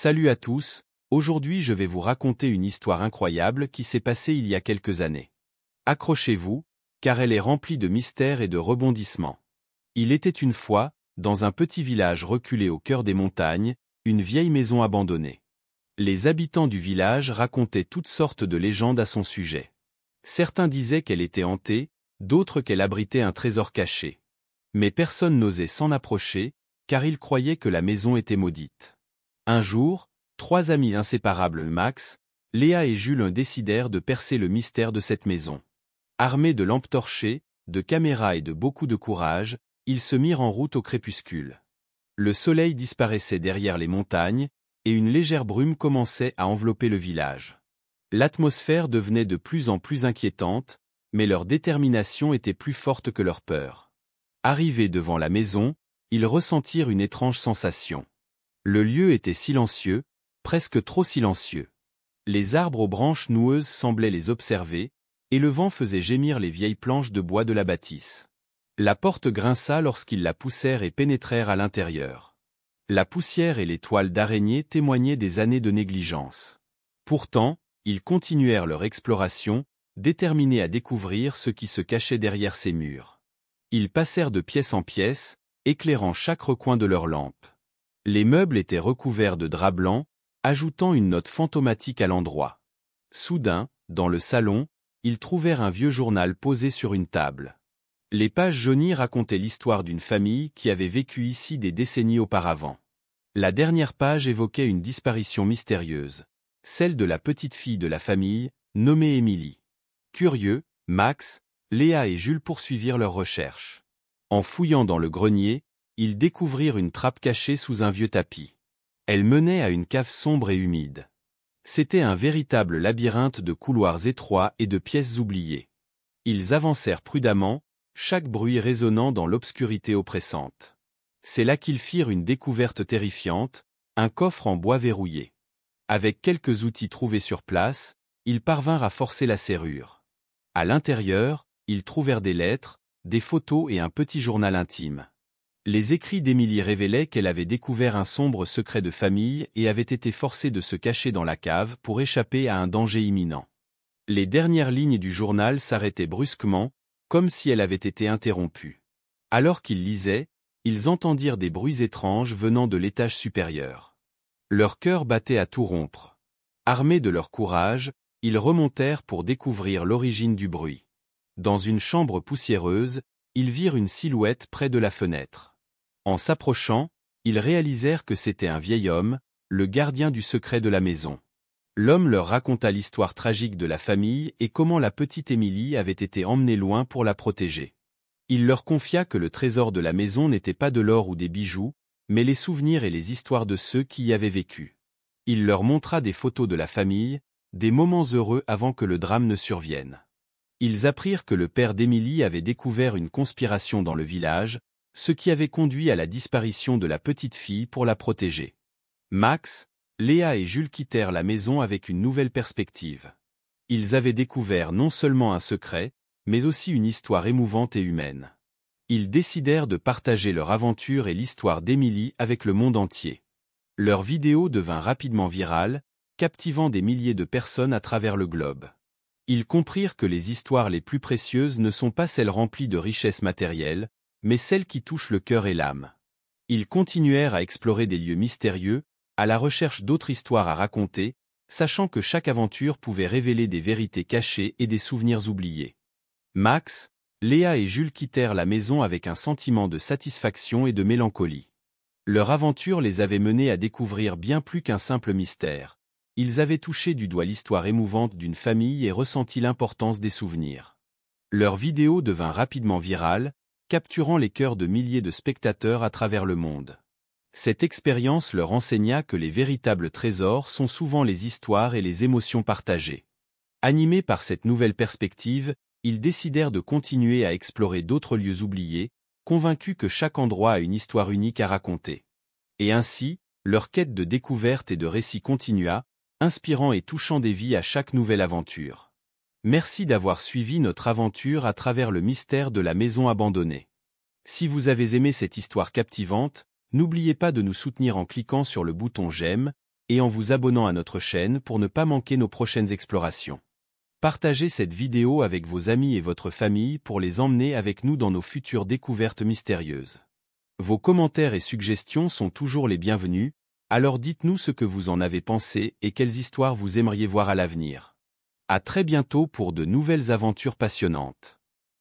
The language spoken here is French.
Salut à tous, aujourd'hui je vais vous raconter une histoire incroyable qui s'est passée il y a quelques années. Accrochez-vous, car elle est remplie de mystères et de rebondissements. Il était une fois, dans un petit village reculé au cœur des montagnes, une vieille maison abandonnée. Les habitants du village racontaient toutes sortes de légendes à son sujet. Certains disaient qu'elle était hantée, d'autres qu'elle abritait un trésor caché. Mais personne n'osait s'en approcher, car ils croyaient que la maison était maudite. Un jour, trois amis inséparables Max, Léa et Jules décidèrent de percer le mystère de cette maison. Armés de lampes torchées, de caméras et de beaucoup de courage, ils se mirent en route au crépuscule. Le soleil disparaissait derrière les montagnes, et une légère brume commençait à envelopper le village. L'atmosphère devenait de plus en plus inquiétante, mais leur détermination était plus forte que leur peur. Arrivés devant la maison, ils ressentirent une étrange sensation. Le lieu était silencieux, presque trop silencieux. Les arbres aux branches noueuses semblaient les observer, et le vent faisait gémir les vieilles planches de bois de la bâtisse. La porte grinça lorsqu'ils la poussèrent et pénétrèrent à l'intérieur. La poussière et les toiles d'araignée témoignaient des années de négligence. Pourtant, ils continuèrent leur exploration, déterminés à découvrir ce qui se cachait derrière ces murs. Ils passèrent de pièce en pièce, éclairant chaque recoin de leurs lampes. Les meubles étaient recouverts de draps blancs, ajoutant une note fantomatique à l'endroit. Soudain, dans le salon, ils trouvèrent un vieux journal posé sur une table. Les pages jaunies racontaient l'histoire d'une famille qui avait vécu ici des décennies auparavant. La dernière page évoquait une disparition mystérieuse, celle de la petite fille de la famille, nommée Émilie. Curieux, Max, Léa et Jules poursuivirent leurs recherches. En fouillant dans le grenier, ils découvrirent une trappe cachée sous un vieux tapis. Elle menait à une cave sombre et humide. C'était un véritable labyrinthe de couloirs étroits et de pièces oubliées. Ils avancèrent prudemment, chaque bruit résonnant dans l'obscurité oppressante. C'est là qu'ils firent une découverte terrifiante, un coffre en bois verrouillé. Avec quelques outils trouvés sur place, ils parvinrent à forcer la serrure. À l'intérieur, ils trouvèrent des lettres, des photos et un petit journal intime. Les écrits d'Émilie révélaient qu'elle avait découvert un sombre secret de famille et avait été forcée de se cacher dans la cave pour échapper à un danger imminent. Les dernières lignes du journal s'arrêtaient brusquement, comme si elle avait été interrompue. Alors qu'ils lisaient, ils entendirent des bruits étranges venant de l'étage supérieur. Leur cœur battait à tout rompre. Armés de leur courage, ils remontèrent pour découvrir l'origine du bruit. Dans une chambre poussiéreuse, ils virent une silhouette près de la fenêtre. En s'approchant, ils réalisèrent que c'était un vieil homme, le gardien du secret de la maison. L'homme leur raconta l'histoire tragique de la famille et comment la petite Émilie avait été emmenée loin pour la protéger. Il leur confia que le trésor de la maison n'était pas de l'or ou des bijoux, mais les souvenirs et les histoires de ceux qui y avaient vécu. Il leur montra des photos de la famille, des moments heureux avant que le drame ne survienne. Ils apprirent que le père d'Émilie avait découvert une conspiration dans le village, ce qui avait conduit à la disparition de la petite fille pour la protéger. Max, Léa et Jules quittèrent la maison avec une nouvelle perspective. Ils avaient découvert non seulement un secret, mais aussi une histoire émouvante et humaine. Ils décidèrent de partager leur aventure et l'histoire d'Émilie avec le monde entier. Leur vidéo devint rapidement virale, captivant des milliers de personnes à travers le globe. Ils comprirent que les histoires les plus précieuses ne sont pas celles remplies de richesses matérielles, mais celles qui touchent le cœur et l'âme. Ils continuèrent à explorer des lieux mystérieux, à la recherche d'autres histoires à raconter, sachant que chaque aventure pouvait révéler des vérités cachées et des souvenirs oubliés. Max, Léa et Jules quittèrent la maison avec un sentiment de satisfaction et de mélancolie. Leur aventure les avait menés à découvrir bien plus qu'un simple mystère. Ils avaient touché du doigt l'histoire émouvante d'une famille et ressenti l'importance des souvenirs. Leur vidéo devint rapidement virale, capturant les cœurs de milliers de spectateurs à travers le monde. Cette expérience leur enseigna que les véritables trésors sont souvent les histoires et les émotions partagées. Animés par cette nouvelle perspective, ils décidèrent de continuer à explorer d'autres lieux oubliés, convaincus que chaque endroit a une histoire unique à raconter. Et ainsi, leur quête de découverte et de récit continua, inspirant et touchant des vies à chaque nouvelle aventure. Merci d'avoir suivi notre aventure à travers le mystère de la maison abandonnée. Si vous avez aimé cette histoire captivante, n'oubliez pas de nous soutenir en cliquant sur le bouton j'aime et en vous abonnant à notre chaîne pour ne pas manquer nos prochaines explorations. Partagez cette vidéo avec vos amis et votre famille pour les emmener avec nous dans nos futures découvertes mystérieuses. Vos commentaires et suggestions sont toujours les bienvenus, alors dites-nous ce que vous en avez pensé et quelles histoires vous aimeriez voir à l'avenir. À très bientôt pour de nouvelles aventures passionnantes.